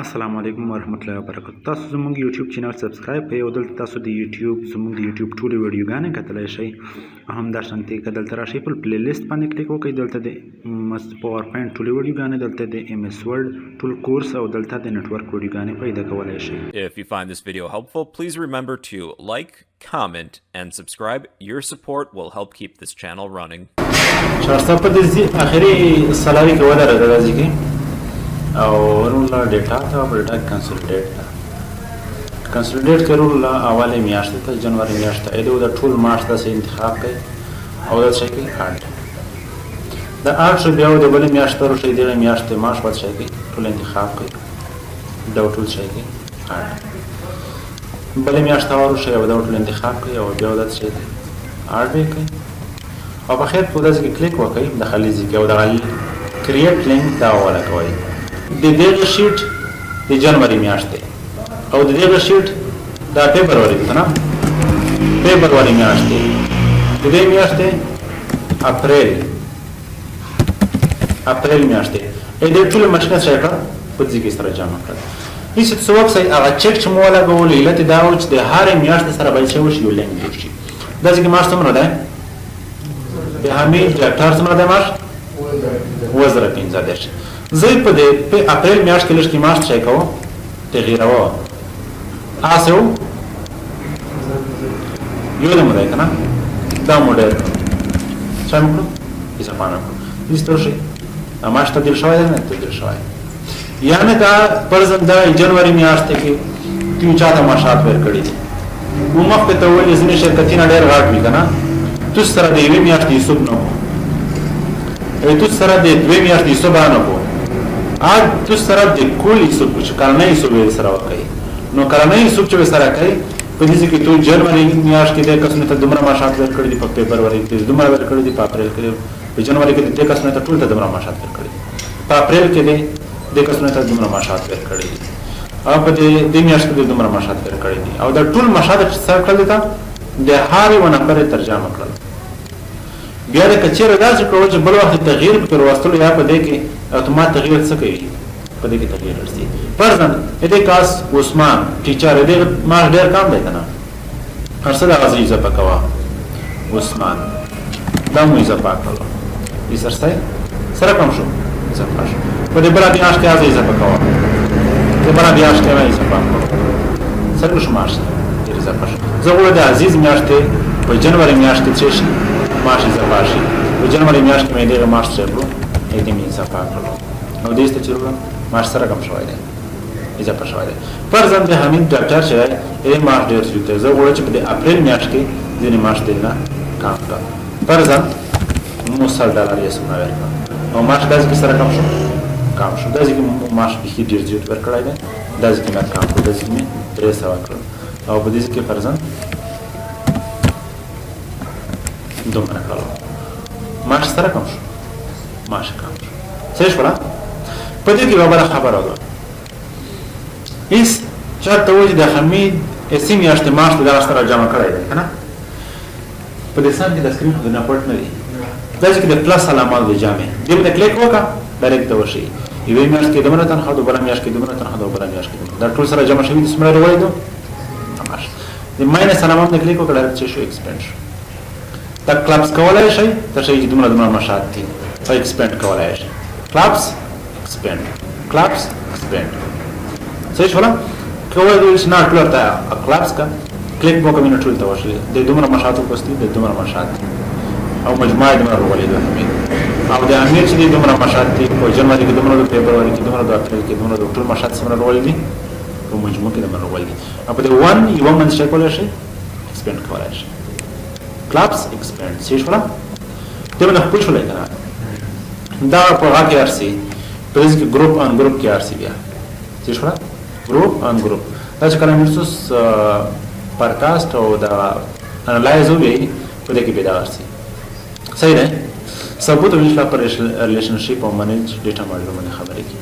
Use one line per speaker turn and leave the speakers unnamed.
السلام علیکم ورحمۃ اللہ وبرکاتہ. تاسو زموږ یوټیوب چینل سبسکرایب کړئ او دلته تاسو د یوټیوب زموږ د یوټیوب ټولې ویډیوګانې کتلی شئ. همداشانتې که دلته راشئ په پلی لیست باندې کلیک وکړئ. دلته د پاور پوینټ ټولې ویډیوګانې، دلته د ایم ایس ورډ ټول کورس او دلته د نټورک ویډیوګانې پیدا کولی شئ.
If you find this video helpful, please remember to like, comment, and subscribe. Your support will help keep this channel running.
شارسته په دې اخري سلاري کې ودرېده راځي کې او رول ډیټا ته ډیټا کنسولیډیټ کړو له اواله میاشت ته جنوري میاشت ته دا ټول مارچ ته انتخاب کړئ او دا شي کې اډ دا اډ بیا د بل میاشت تر شي د میاشت مارچ په شي کې ټول انتخاب کړئ دا ټول شي کې اډ بل میاشت اورو شي او دا ټول انتخاب کړئ او بیا دا شي اډ وکړئ او په خیر په داسې کې کلیک وکړئ د خلیزي کې او دا کریټ لینک دا ولا کوي د دې شیټ د جنوري میاشت او د دې شیټ د فبرवरी ته نه فبرवरी میاشت د دې میاشت اپریل میاشت دې ټول مشکل څخه په دې کې سره جمع کړل. هیڅ څه وخت هغه چک چې مو ولا غول علت دا و چې د هر میاشت سره بل څه وشي یو لینک شي. دا چې مارچ څومره ده د حمید ډاکټر څومره ده مارچ وزره 15 زه په دې اپریل میاشت کې لږ کې مارچ چای کوم تغییرو آسو یو د مودای کنه دا موډل څنګه کړو ایسه پانه کړو ایستو شي مارچ ته دل شوی نه ته دل شوی یعنی دا پرځم دا جنوري میاشت کې تیو چاته ماشات ور کړی دي نو مخ ته ولې ځنې شرکتونه ډېر غاټ وی کنه تو سره د یوې میاشتې حساب نو تو سره د دوه میاشتې حساب نه کو تو سره د کلی حساب چې کارنه حساب سره وکړي نو کارنه حساب چې سره کوي په دې کې تو جنوري میاشت کې د قسمه ته دومره ماشات ورکړي دي، په فبرवरी کې دومره ورکړي دي، په اپریل کې په جنوري کې د قسمه ته ټول ته دومره ماشات ورکړي دي، په اپریل کې د قسمه ته دومره ماشات ورکړي دي او په دې میاشت کې دومره ماشات ورکړي دي او دا ټول ماشات چې سره کړل دي د هر یو نمبر ترجمه کړل. بیا د کچېره داسې کوو چې بل وخت تغییر پر وستلو یا په دې کې اتومات تغییر څه کوي په دې کې تغییر راځي. فرضاً دې کاس عثمان ټیچر دې ما ډېر کم دی کنه هرڅه د غزي اضافه کوا عثمان دا مو اضافه کړو یې سره کوم شو اضافه شو په دې بل میاشت کې اضافه کوا دې بل میاشت کې اضافه کړو سره شو مارچ دې اضافه شو. زه غواړم د عزیز میاشت په جنوري میاشت کې څه شي مارچ اضافه شي په جنوري میاشت کې مې دغه مارچ چلو دې مې اضافه کړو نو دې ست چلو مارچ سره کوم شوی دی اضافه شوی دی. فرضاً د حمید ډاکټر چې یې مارچ ډیر شوی زه غواړم چې په اپریل میاشت کې ځینې مارچ دی نه کام کړ. فرضاً مو $100 یې سم ورکړ او مارچ داسې سره کوم شو کام شو داسې کې مارچ به ډیر زیات ورکړای دی داسې کې مې کام کړ داسې کې مې 300 کړ او په دې کې فرضاً دومره کړو مارچ سره کوم شو مارچ کوم شو څه شو په دې کې به خبره ده هیڅ چاته وایي د حمید اسې میاشت مارچ د سره جمع کړی دی کنه په دې سم کې د سکرین خو نه پټ نه دی دا چې د پلس علامه د جامع دې په کلیک وکړه ډایرکټ ورشي یوې میاشت کې دمره تنخواه د بل میاشت کې دمره تنخواه د بل میاشت کې دا ټول سره جمع شوي د سمره وایي دو د ماینس علامه د کلیک وکړه ډایرکټ شو ایکسپاند شو. دا کلابس کولای شي تر شي چې دومره مشات دي او ایکسپاند کولای شي کلابس ایکسپاند څه شو کولای دي چې نه ټول ته کلابس کا کلیک وکړئ نو ټول ته ورشي د دومره مشاتو پستی د دومره مشات او مجموعه دومره ولې ده او د امیر چې دومره مشات دي په جنوري کې دومره د فبرवरी کې دومره د اپریل کې دومره د ټول مشات سره ولې دي په مجموعه کې دومره ولې دي او په دې 1 یو من څه کولای شي ایکسپاند کولای شي کلابس ایکسپاند څه شو ته نه پوښتنه لګا دا په هغه کې ارسي په دې کې ګروپ ان ګروپ کې ارسي بیا څه شو ګروپ ان ګروپ دا چې کله موږ پارکاست او دا انالایز وی په دې کې پیدا ارسي صحیح ده ثبوت ویل پر ریلیشنشپ او منیج ډیټا ماډل باندې خبرې کی